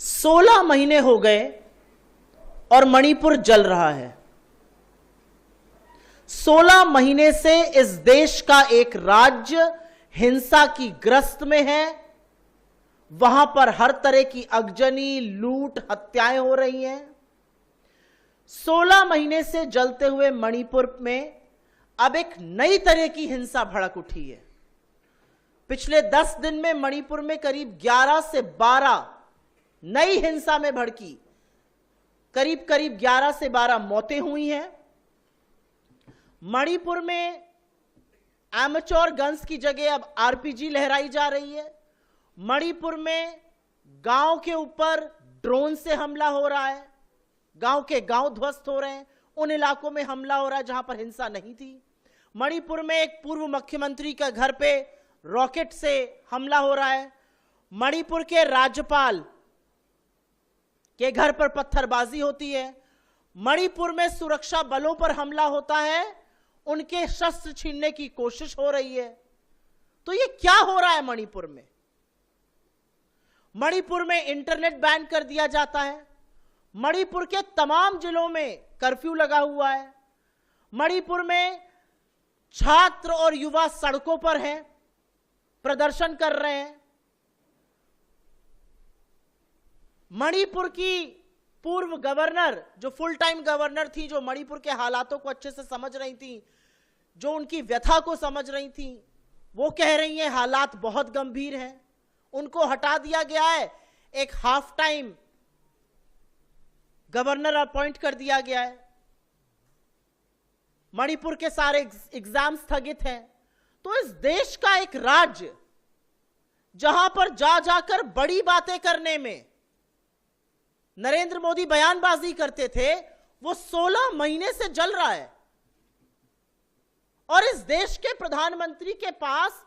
16 महीने हो गए और मणिपुर जल रहा है। 16 महीने से इस देश का एक राज्य हिंसा की ग्रस्त में है। वहां पर हर तरह की अगजनी, लूट, हत्याएं हो रही हैं। 16 महीने से जलते हुए मणिपुर में अब एक नई तरह की हिंसा भड़क उठी है। पिछले 10 दिन में मणिपुर में करीब 11 से 12 नई हिंसा में भड़की करीब 11 से 12 मौतें हुई हैं। मणिपुर में एमेच्योर गन्स की जगह अब आरपीजी लहराई जा रही है। मणिपुर में गांव के ऊपर ड्रोन से हमला हो रहा है। गांव के गांव ध्वस्त हो रहे हैं। उन इलाकों में हमला हो रहा है जहां पर हिंसा नहीं थी। मणिपुर में एक पूर्व मुख्यमंत्री का घर पे रॉकेट से हमला हो रहा है। मणिपुर के राज्यपाल के घर पर पत्थरबाजी होती है। मणिपुर में सुरक्षा बलों पर हमला होता है। उनके शस्त्र छीनने की कोशिश हो रही है। तो ये क्या हो रहा है मणिपुर में? मणिपुर में इंटरनेट बैन कर दिया जाता है। मणिपुर के तमाम जिलों में कर्फ्यू लगा हुआ है। मणिपुर में छात्र और युवा सड़कों पर हैं, प्रदर्शन कर रहे हैं। मणिपुर की पूर्व गवर्नर, जो फुल टाइम गवर्नर थी, जो मणिपुर के हालातों को अच्छे से समझ रही थी, जो उनकी व्यथा को समझ रही थी, वो कह रही हैं हालात बहुत गंभीर हैं। उनको हटा दिया गया है। एक हाफ टाइम गवर्नर अपॉइंट कर दिया गया है। मणिपुर के सारे एग्जाम स्थगित हैं। तो इस देश का एक राज्य जहां पर जा जाकर बड़ी बातें करने में नरेंद्र मोदी बयानबाजी करते थे, वो 16 महीने से जल रहा है। और इस देश के प्रधानमंत्री के पास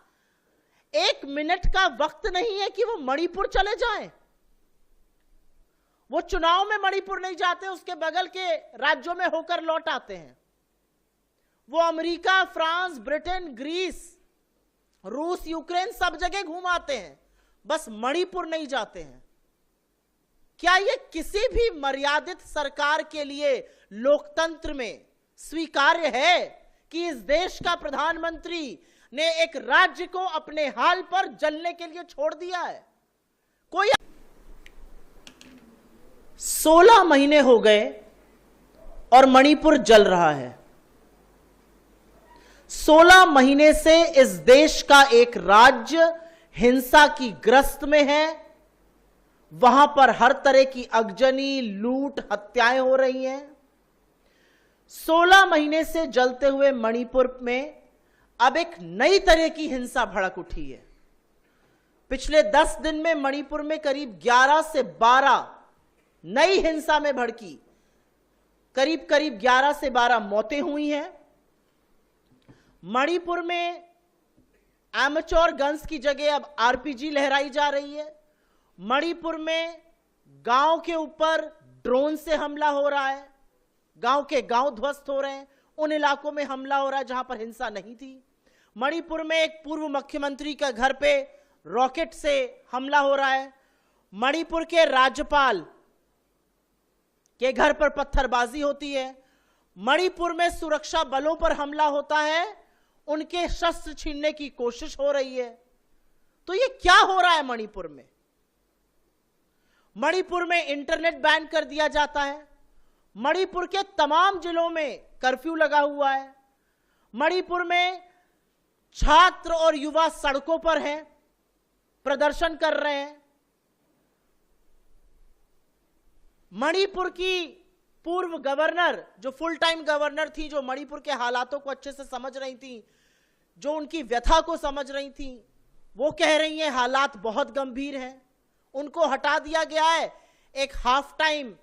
1 मिनट का वक्त नहीं है कि वो मणिपुर चले जाएं। वो चुनाव में मणिपुर नहीं जाते, उसके बगल के राज्यों में होकर लौट आते हैं। वो अमेरिका, फ्रांस, ब्रिटेन, ग्रीस, रूस, यूक्रेन सब जगह घूम आते हैं, बस मणिपुर नहीं जाते हैं। क्या ये किसी भी मर्यादित सरकार के लिए लोकतंत्र में स्वीकार्य है कि इस देश का प्रधानमंत्री ने एक राज्य को अपने हाल पर जलने के लिए छोड़ दिया है? कोई 16 महीने हो गए और मणिपुर जल रहा है। 16 महीने से इस देश का एक राज्य हिंसा की ग्रस्त में है। वहां पर हर तरह की अगजनी, लूट, हत्याएं हो रही हैं। 16 महीने से जलते हुए मणिपुर में अब एक नई तरह की हिंसा भड़क उठी है। पिछले 10 दिन में मणिपुर में करीब 11 से 12 नई हिंसा में भड़की करीब 11 से 12 मौतें हुई हैं। मणिपुर में एमेच्योर गन्स की जगह अब आरपीजी लहराई जा रही है। मणिपुर में गांव के ऊपर ड्रोन से हमला हो रहा है। गांव के गांव ध्वस्त हो रहे हैं। उन इलाकों में हमला हो रहा है जहां पर हिंसा नहीं थी। मणिपुर में एक पूर्व मुख्यमंत्री का घर पे रॉकेट से हमला हो रहा है। मणिपुर के राज्यपाल के घर पर पत्थरबाजी होती है। मणिपुर में सुरक्षा बलों पर हमला होता है। उनके शस्त्र छीनने की कोशिश हो रही है। तो ये क्या हो रहा है मणिपुर में? मणिपुर में इंटरनेट बैन कर दिया जाता है। मणिपुर के तमाम जिलों में कर्फ्यू लगा हुआ है। मणिपुर में छात्र और युवा सड़कों पर हैं, प्रदर्शन कर रहे हैं। मणिपुर की पूर्व गवर्नर, जो फुल टाइम गवर्नर थी, जो मणिपुर के हालातों को अच्छे से समझ रही थी, जो उनकी व्यथा को समझ रही थी, वो कह रही हैं हालात बहुत गंभीर हैं। उनको हटा दिया गया है। एक हाफ टाइम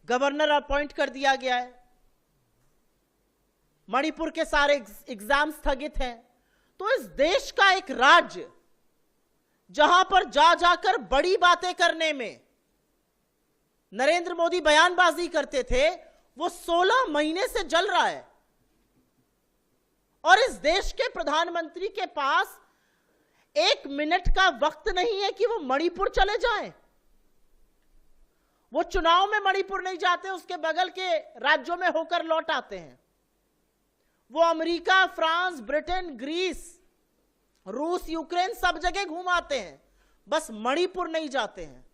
गवर्नर अपॉइंट कर दिया गया है। मणिपुर के सारे एग्जाम स्थगित हैं। तो इस देश का एक राज्य जहां पर जा जाकर बड़ी बातें करने में नरेंद्र मोदी बयानबाजी करते थे, वो 16 महीने से जल रहा है। और इस देश के प्रधानमंत्री के पास 1 मिनट का वक्त नहीं है कि वो मणिपुर चले जाएं। वो चुनाव में मणिपुर नहीं जाते, उसके बगल के राज्यों में होकर लौट आते हैं। वो अमेरिका, फ्रांस, ब्रिटेन, ग्रीस, रूस, यूक्रेन सब जगह घूम आते हैं, बस मणिपुर नहीं जाते हैं।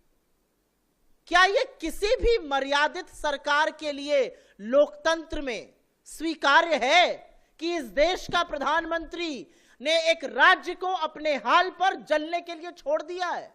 क्या यह किसी भी मर्यादित सरकार के लिए लोकतंत्र में स्वीकार्य है कि इस देश का प्रधानमंत्री ने एक राज्य को अपने हाल पर जलने के लिए छोड़ दिया है?